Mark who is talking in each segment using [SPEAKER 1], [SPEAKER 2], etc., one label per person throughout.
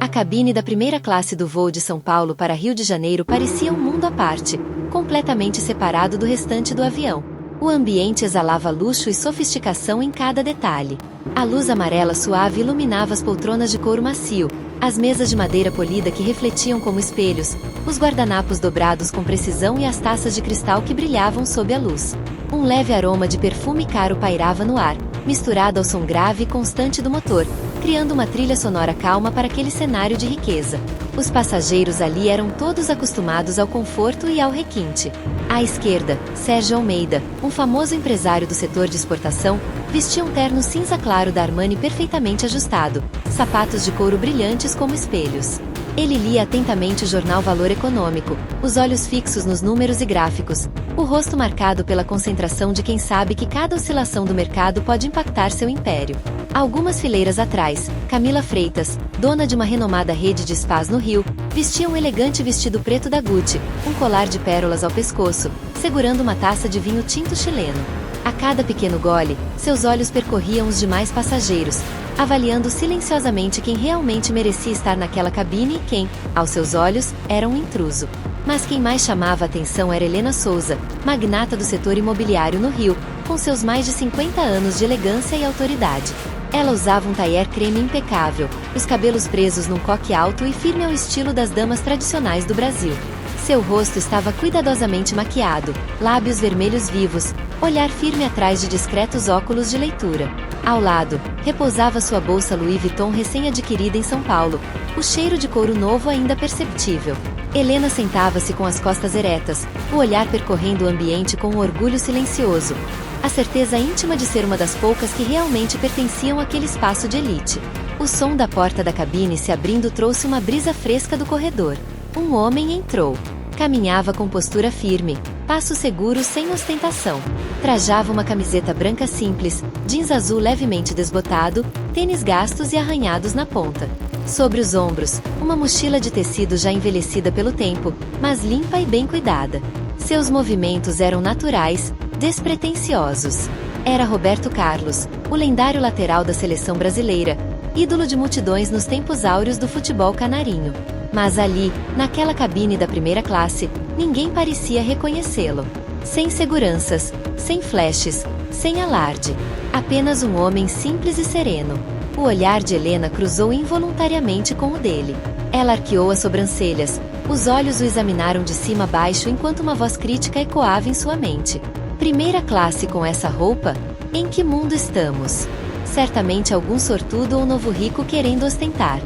[SPEAKER 1] A cabine da primeira classe do voo de São Paulo para Rio de Janeiro parecia um mundo à parte, completamente separado do restante do avião. O ambiente exalava luxo e sofisticação em cada detalhe. A luz amarela suave iluminava as poltronas de couro macio, as mesas de madeira polida que refletiam como espelhos, os guardanapos dobrados com precisão e as taças de cristal que brilhavam sob a luz. Um leve aroma de perfume caro pairava no ar, misturado ao som grave e constante do motor, criando uma trilha sonora calma para aquele cenário de riqueza. Os passageiros ali eram todos acostumados ao conforto e ao requinte. À esquerda, Sérgio Almeida, um famoso empresário do setor de exportação, vestia um terno cinza claro da Armani perfeitamente ajustado, sapatos de couro brilhantes como espelhos. Ele lia atentamente o jornal Valor Econômico, os olhos fixos nos números e gráficos, o rosto marcado pela concentração de quem sabe que cada oscilação do mercado pode impactar seu império. Algumas fileiras atrás, Camila Freitas, dona de uma renomada rede de spas no Rio, vestia um elegante vestido preto da Gucci, um colar de pérolas ao pescoço, segurando uma taça de vinho tinto chileno. A cada pequeno gole, seus olhos percorriam os demais passageiros, avaliando silenciosamente quem realmente merecia estar naquela cabine e quem, aos seus olhos, era um intruso. Mas quem mais chamava a atenção era Helena Souza, magnata do setor imobiliário no Rio, com seus mais de 50 anos de elegância e autoridade. Ela usava um tailleur creme impecável, os cabelos presos num coque alto e firme ao estilo das damas tradicionais do Brasil. Seu rosto estava cuidadosamente maquiado, lábios vermelhos vivos, olhar firme atrás de discretos óculos de leitura. Ao lado, repousava sua bolsa Louis Vuitton recém-adquirida em São Paulo, o cheiro de couro novo ainda perceptível. Helena sentava-se com as costas eretas, o olhar percorrendo o ambiente com um orgulho silencioso, a certeza íntima de ser uma das poucas que realmente pertenciam àquele espaço de elite. O som da porta da cabine se abrindo trouxe uma brisa fresca do corredor. Um homem entrou. Caminhava com postura firme, passo seguro sem ostentação. Trajava uma camiseta branca simples, jeans azul levemente desbotado, tênis gastos e arranhados na ponta. Sobre os ombros, uma mochila de tecido já envelhecida pelo tempo, mas limpa e bem cuidada. Seus movimentos eram naturais, despretensiosos. Era Roberto Carlos, o lendário lateral da seleção brasileira, ídolo de multidões nos tempos áureos do futebol canarinho. Mas ali, naquela cabine da primeira classe, ninguém parecia reconhecê-lo. Sem seguranças, sem flashes, sem alarde. Apenas um homem simples e sereno. O olhar de Helena cruzou involuntariamente com o dele. Ela arqueou as sobrancelhas, os olhos o examinaram de cima a baixo enquanto uma voz crítica ecoava em sua mente. Primeira classe com essa roupa? Em que mundo estamos? Certamente algum sortudo ou novo rico querendo ostentar.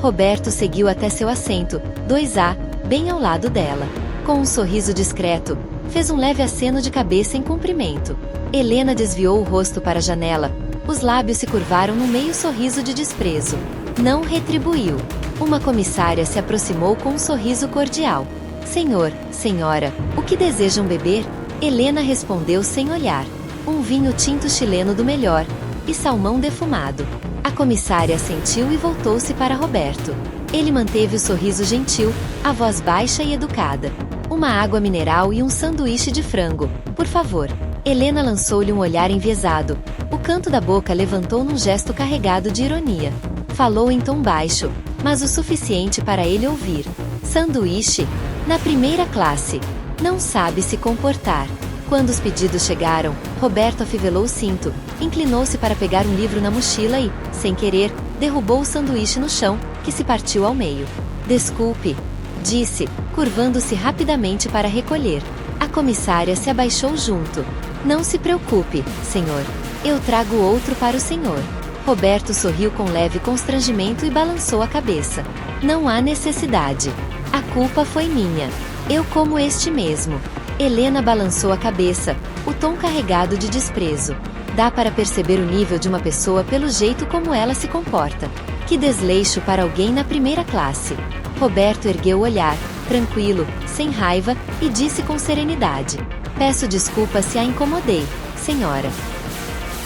[SPEAKER 1] Roberto seguiu até seu assento, 2A, bem ao lado dela. Com um sorriso discreto, fez um leve aceno de cabeça em cumprimento. Helena desviou o rosto para a janela, os lábios se curvaram num meio sorriso de desprezo. Não retribuiu. Uma comissária se aproximou com um sorriso cordial. Senhor, senhora, o que desejam beber? Helena respondeu sem olhar. Um vinho tinto chileno do melhor, e salmão defumado. A comissária assentiu e voltou-se para Roberto. Ele manteve o sorriso gentil, a voz baixa e educada. Uma água mineral e um sanduíche de frango, por favor. Helena lançou-lhe um olhar enviesado. O canto da boca levantou num gesto carregado de ironia. Falou em tom baixo, mas o suficiente para ele ouvir. Sanduíche? Na primeira classe. Não sabe se comportar. Quando os pedidos chegaram, Roberto afivelou o cinto, inclinou-se para pegar um livro na mochila e, sem querer, derrubou o sanduíche no chão, que se partiu ao meio. Desculpe, disse, curvando-se rapidamente para recolher. A comissária se abaixou junto. Não se preocupe, senhor. Eu trago outro para o senhor. Roberto sorriu com leve constrangimento e balançou a cabeça. Não há necessidade. A culpa foi minha. Eu como este mesmo. Helena balançou a cabeça, o tom carregado de desprezo. Dá para perceber o nível de uma pessoa pelo jeito como ela se comporta. Que desleixo para alguém na primeira classe. Roberto ergueu o olhar, tranquilo, sem raiva, e disse com serenidade. Peço desculpa se a incomodei, senhora.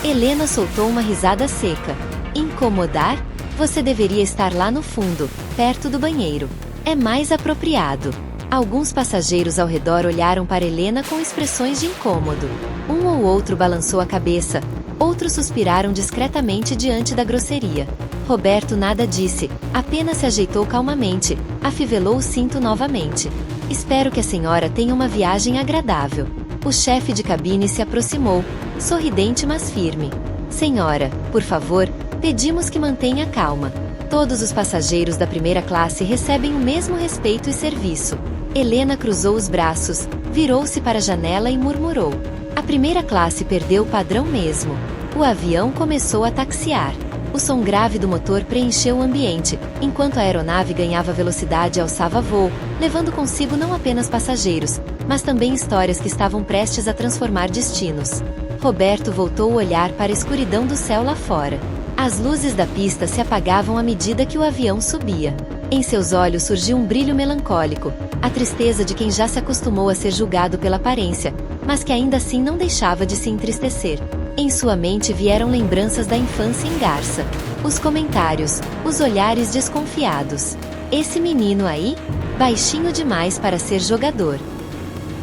[SPEAKER 1] Helena soltou uma risada seca. Incomodar? Você deveria estar lá no fundo, perto do banheiro. É mais apropriado. Alguns passageiros ao redor olharam para Helena com expressões de incômodo. Um ou outro balançou a cabeça, outros suspiraram discretamente diante da grosseria. Roberto nada disse, apenas se ajeitou calmamente, afivelou o cinto novamente. Espero que a senhora tenha uma viagem agradável. O chefe de cabine se aproximou, sorridente mas firme. Senhora, por favor, pedimos que mantenha calma. Todos os passageiros da primeira classe recebem o mesmo respeito e serviço. Helena cruzou os braços, virou-se para a janela e murmurou. A primeira classe perdeu o padrão mesmo. O avião começou a taxiar. O som grave do motor preencheu o ambiente, enquanto a aeronave ganhava velocidade e alçava voo, levando consigo não apenas passageiros, mas também histórias que estavam prestes a transformar destinos. Roberto voltou o olhar para a escuridão do céu lá fora. As luzes da pista se apagavam à medida que o avião subia. Em seus olhos surgiu um brilho melancólico, a tristeza de quem já se acostumou a ser julgado pela aparência, mas que ainda assim não deixava de se entristecer. Em sua mente vieram lembranças da infância em Garça. Os comentários, os olhares desconfiados. Esse menino aí? Baixinho demais para ser jogador.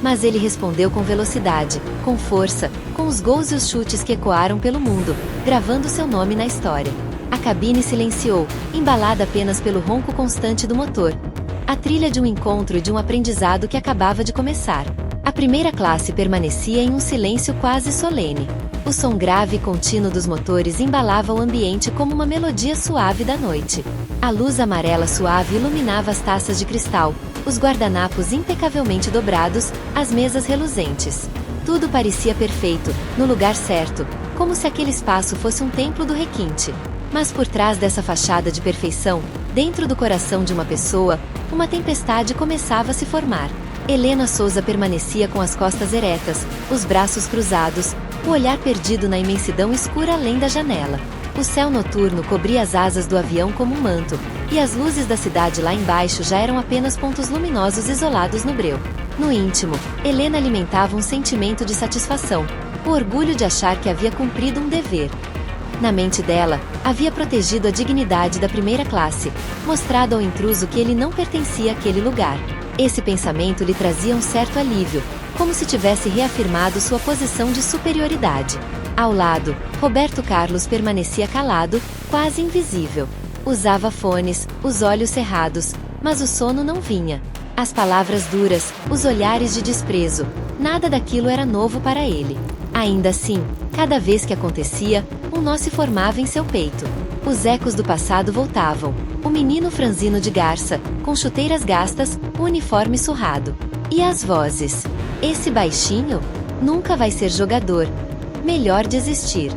[SPEAKER 1] Mas ele respondeu com velocidade, com força, com os gols e os chutes que ecoaram pelo mundo, gravando seu nome na história. A cabine silenciou, embalada apenas pelo ronco constante do motor. A trilha de um encontro e de um aprendizado que acabava de começar. A primeira classe permanecia em um silêncio quase solene. O som grave e contínuo dos motores embalava o ambiente como uma melodia suave da noite. A luz amarela suave iluminava as taças de cristal, os guardanapos impecavelmente dobrados, as mesas reluzentes. Tudo parecia perfeito, no lugar certo, como se aquele espaço fosse um templo do requinte. Mas por trás dessa fachada de perfeição, dentro do coração de uma pessoa, uma tempestade começava a se formar. Helena Souza permanecia com as costas eretas, os braços cruzados, o olhar perdido na imensidão escura além da janela. O céu noturno cobria as asas do avião como um manto, e as luzes da cidade lá embaixo já eram apenas pontos luminosos isolados no breu. No íntimo, Helena alimentava um sentimento de satisfação, o orgulho de achar que havia cumprido um dever. Na mente dela, havia protegido a dignidade da primeira classe, mostrado ao intruso que ele não pertencia àquele lugar. Esse pensamento lhe trazia um certo alívio, como se tivesse reafirmado sua posição de superioridade. Ao lado, Roberto Carlos permanecia calado, quase invisível. Usava fones, os olhos cerrados, mas o sono não vinha. As palavras duras, os olhares de desprezo, nada daquilo era novo para ele. Ainda assim, cada vez que acontecia, um nó se formava em seu peito. Os ecos do passado voltavam. O menino franzino de Garça, com chuteiras gastas, o uniforme surrado. E as vozes. Esse baixinho? Nunca vai ser jogador. Melhor desistir.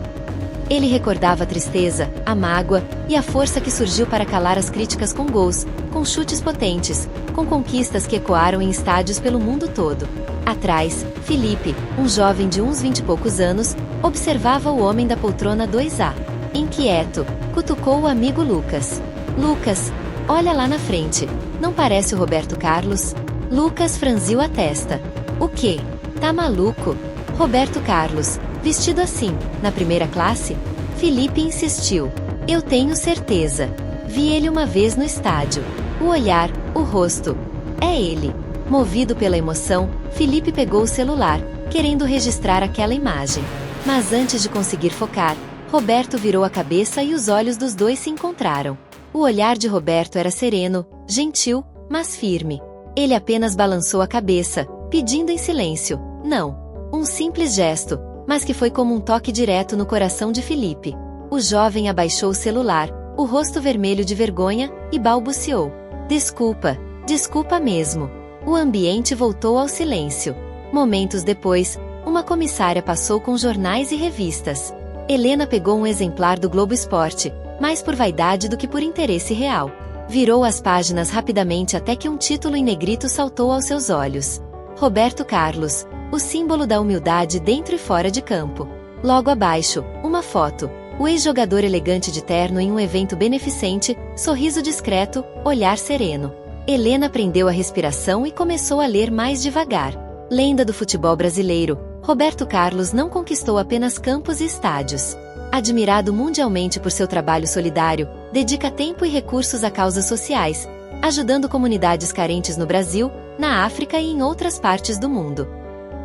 [SPEAKER 1] Ele recordava a tristeza, a mágoa e a força que surgiu para calar as críticas com gols, com chutes potentes, com conquistas que ecoaram em estádios pelo mundo todo. Atrás, Felipe, um jovem de uns 20 e poucos anos, observava o homem da poltrona 2A. Inquieto, cutucou o amigo Lucas. Lucas, olha lá na frente. Não parece o Roberto Carlos? Lucas franziu a testa. O quê? Tá maluco? Roberto Carlos, vestido assim, na primeira classe? Felipe insistiu. Eu tenho certeza. Vi ele uma vez no estádio. O olhar, o rosto. É ele. Movido pela emoção, Felipe pegou o celular, querendo registrar aquela imagem. Mas antes de conseguir focar, Roberto virou a cabeça e os olhos dos dois se encontraram. O olhar de Roberto era sereno, gentil, mas firme. Ele apenas balançou a cabeça, pedindo em silêncio, não. Um simples gesto, mas que foi como um toque direto no coração de Felipe. O jovem abaixou o celular, o rosto vermelho de vergonha, e balbuciou. Desculpa, desculpa mesmo. O ambiente voltou ao silêncio. Momentos depois, uma comissária passou com jornais e revistas. Helena pegou um exemplar do Globo Esporte, mais por vaidade do que por interesse real. Virou as páginas rapidamente até que um título em negrito saltou aos seus olhos. Roberto Carlos, o símbolo da humildade dentro e fora de campo. Logo abaixo, uma foto. O ex-jogador elegante de terno em um evento beneficente, sorriso discreto, olhar sereno. Helena prendeu a respiração e começou a ler mais devagar. Lenda do futebol brasileiro, Roberto Carlos não conquistou apenas campos e estádios. Admirado mundialmente por seu trabalho solidário, dedica tempo e recursos a causas sociais, ajudando comunidades carentes no Brasil, na África e em outras partes do mundo.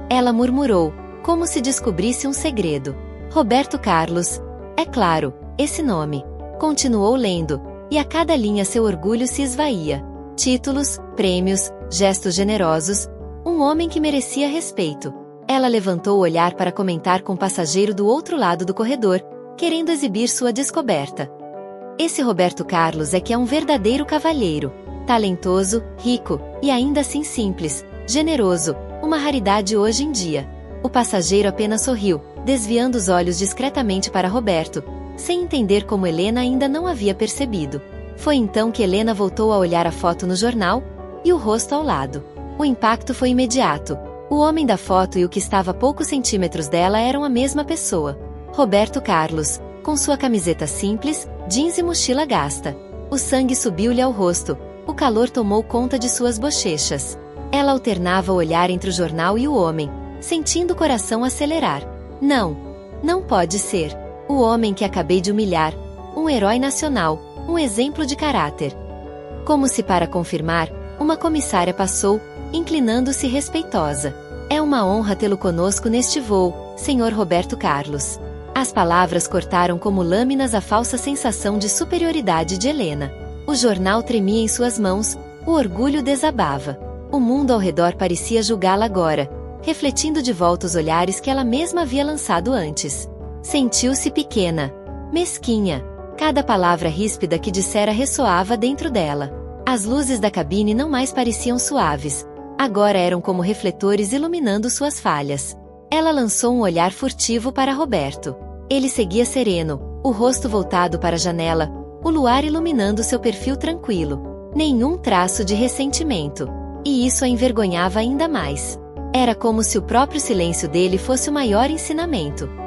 [SPEAKER 1] Ela murmurou, como se descobrisse um segredo. Roberto Carlos. É claro, esse nome. Continuou lendo, e a cada linha seu orgulho se esvaía. Títulos, prêmios, gestos generosos, um homem que merecia respeito. Ela levantou o olhar para comentar com o passageiro do outro lado do corredor, querendo exibir sua descoberta. Esse Roberto Carlos é que é um verdadeiro cavalheiro. Talentoso, rico, e ainda assim simples, generoso, uma raridade hoje em dia. O passageiro apenas sorriu, desviando os olhos discretamente para Roberto, sem entender como Helena ainda não havia percebido. Foi então que Helena voltou a olhar a foto no jornal, e o rosto ao lado. O impacto foi imediato. O homem da foto e o que estava a poucos centímetros dela eram a mesma pessoa. Roberto Carlos, com sua camiseta simples, jeans e mochila gasta. O sangue subiu-lhe ao rosto, o calor tomou conta de suas bochechas. Ela alternava o olhar entre o jornal e o homem, sentindo o coração acelerar. Não, não pode ser. O homem que acabei de humilhar, um herói nacional, um exemplo de caráter. Como se para confirmar, uma comissária passou, inclinando-se respeitosa. É uma honra tê-lo conosco neste voo, senhor Roberto Carlos. As palavras cortaram como lâminas a falsa sensação de superioridade de Helena. O jornal tremia em suas mãos, o orgulho desabava. O mundo ao redor parecia julgá-la agora, refletindo de volta os olhares que ela mesma havia lançado antes. Sentiu-se pequena, mesquinha. Cada palavra ríspida que dissera ressoava dentro dela. As luzes da cabine não mais pareciam suaves. Agora eram como refletores iluminando suas falhas. Ela lançou um olhar furtivo para Roberto. Ele seguia sereno, o rosto voltado para a janela, o luar iluminando seu perfil tranquilo. Nenhum traço de ressentimento. E isso a envergonhava ainda mais. Era como se o próprio silêncio dele fosse o maior ensinamento.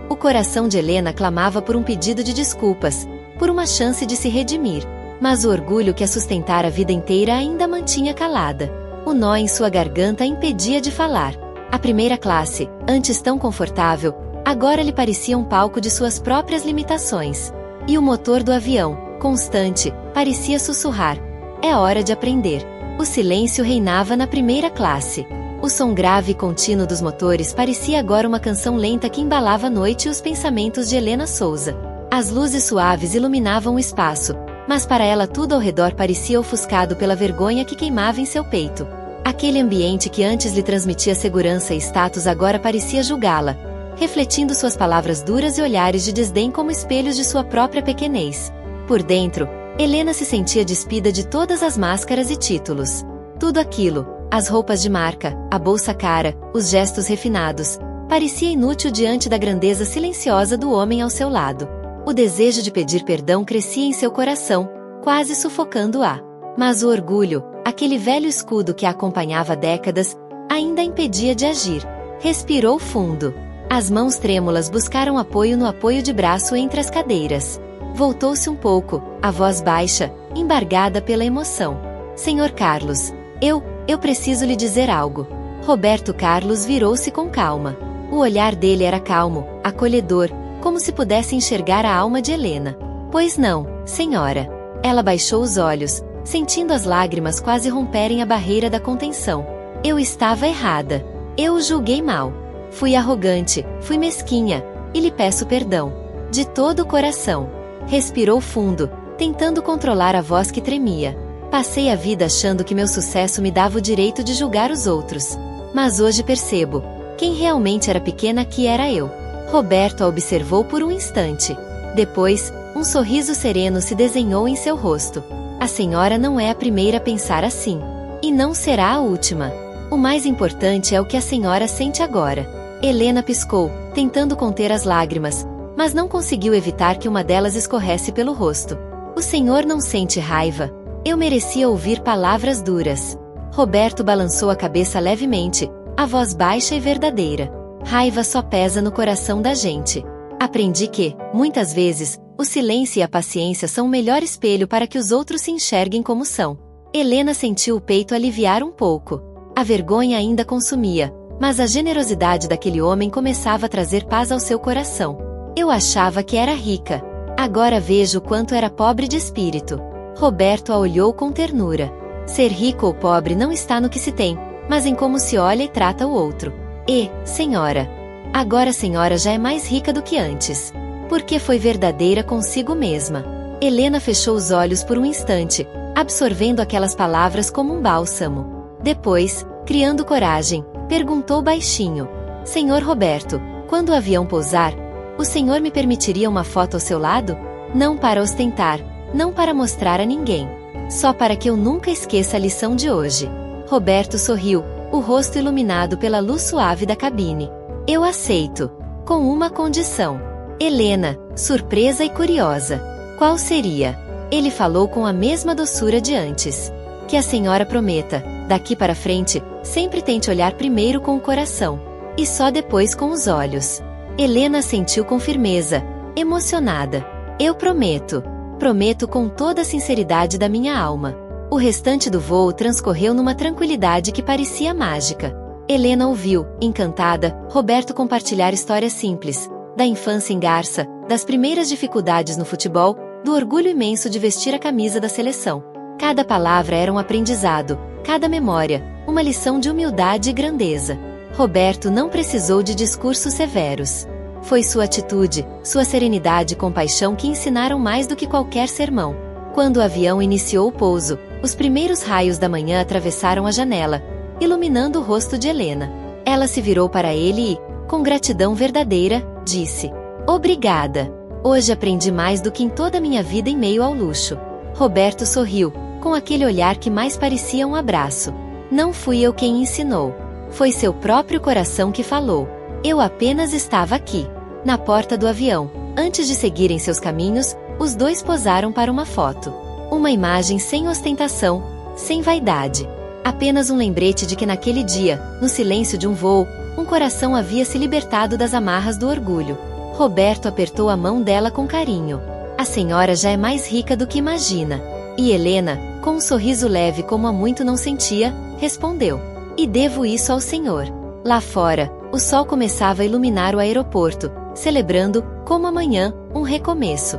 [SPEAKER 1] O coração de Helena clamava por um pedido de desculpas, por uma chance de se redimir. Mas o orgulho que a sustentara a vida inteira ainda mantinha calada. O nó em sua garganta a impedia de falar. A primeira classe, antes tão confortável, agora lhe parecia um palco de suas próprias limitações. E o motor do avião, constante, parecia sussurrar. É hora de aprender. O silêncio reinava na primeira classe. O som grave e contínuo dos motores parecia agora uma canção lenta que embalava a noite e os pensamentos de Helena Souza. As luzes suaves iluminavam o espaço, mas para ela tudo ao redor parecia ofuscado pela vergonha que queimava em seu peito. Aquele ambiente que antes lhe transmitia segurança e status agora parecia julgá-la, refletindo suas palavras duras e olhares de desdém como espelhos de sua própria pequenez. Por dentro, Helena se sentia despida de todas as máscaras e títulos. Tudo aquilo, as roupas de marca, a bolsa cara, os gestos refinados, parecia inútil diante da grandeza silenciosa do homem ao seu lado. O desejo de pedir perdão crescia em seu coração, quase sufocando-a. Mas o orgulho, aquele velho escudo que a acompanhava há décadas, ainda a impedia de agir. Respirou fundo. As mãos trêmulas buscaram apoio no apoio de braço entre as cadeiras. Voltou-se um pouco, a voz baixa, embargada pela emoção. Senhor Carlos, eu preciso lhe dizer algo. Roberto Carlos virou-se com calma. O olhar dele era calmo, acolhedor, como se pudesse enxergar a alma de Helena. Pois não, senhora. Ela baixou os olhos, sentindo as lágrimas quase romperem a barreira da contenção. Eu estava errada. Eu o julguei mal. Fui arrogante, fui mesquinha, e lhe peço perdão. De todo o coração. Respirou fundo, tentando controlar a voz que tremia. Passei a vida achando que meu sucesso me dava o direito de julgar os outros. Mas hoje percebo, quem realmente era pequena aqui era eu. Roberto a observou por um instante. Depois, um sorriso sereno se desenhou em seu rosto. A senhora não é a primeira a pensar assim. E não será a última. O mais importante é o que a senhora sente agora. Helena piscou, tentando conter as lágrimas, mas não conseguiu evitar que uma delas escorresse pelo rosto. O senhor não sente raiva? Eu merecia ouvir palavras duras. Roberto balançou a cabeça levemente, a voz baixa e verdadeira. Raiva só pesa no coração da gente. Aprendi que, muitas vezes, o silêncio e a paciência são o melhor espelho para que os outros se enxerguem como são. Helena sentiu o peito aliviar um pouco. A vergonha ainda consumia, mas a generosidade daquele homem começava a trazer paz ao seu coração. Eu achava que era rica. Agora vejo o quanto era pobre de espírito. Roberto a olhou com ternura. Ser rico ou pobre não está no que se tem, mas em como se olha e trata o outro. E, senhora, agora a senhora já é mais rica do que antes. porque foi verdadeira consigo mesma. Helena fechou os olhos por um instante, absorvendo aquelas palavras como um bálsamo. Depois, criando coragem, perguntou baixinho: Senhor Roberto, quando o avião pousar, o senhor me permitiria uma foto ao seu lado? Não para ostentar, não para mostrar a ninguém. Só para que eu nunca esqueça a lição de hoje. Roberto sorriu, o rosto iluminado pela luz suave da cabine. Eu aceito. Com uma condição. Helena, surpresa e curiosa. Qual seria? Ele falou com a mesma doçura de antes. Que a senhora prometa, daqui para frente, sempre tente olhar primeiro com o coração. E só depois com os olhos. Helena sentiu com firmeza, emocionada. Eu prometo. Prometo com toda a sinceridade da minha alma. O restante do voo transcorreu numa tranquilidade que parecia mágica. Helena ouviu, encantada, Roberto compartilhar histórias simples, da infância em Garça, das primeiras dificuldades no futebol, do orgulho imenso de vestir a camisa da seleção. Cada palavra era um aprendizado, cada memória, uma lição de humildade e grandeza. Roberto não precisou de discursos severos. Foi sua atitude, sua serenidade e compaixão que ensinaram mais do que qualquer sermão. Quando o avião iniciou o pouso, os primeiros raios da manhã atravessaram a janela, iluminando o rosto de Helena. Ela se virou para ele e, com gratidão verdadeira, disse: Obrigada. Hoje aprendi mais do que em toda a minha vida em meio ao luxo. Roberto sorriu, com aquele olhar que mais parecia um abraço. Não fui eu quem ensinou. Foi seu próprio coração que falou. Eu apenas estava aqui. Na porta do avião, antes de seguirem seus caminhos, os dois posaram para uma foto. Uma imagem sem ostentação, sem vaidade. Apenas um lembrete de que naquele dia, no silêncio de um voo, um coração havia se libertado das amarras do orgulho. Roberto apertou a mão dela com carinho. A senhora já é mais rica do que imagina. E Helena, com um sorriso leve como há muito não sentia, respondeu: E devo isso ao senhor. Lá fora, o sol começava a iluminar o aeroporto, celebrando, como amanhã, um recomeço.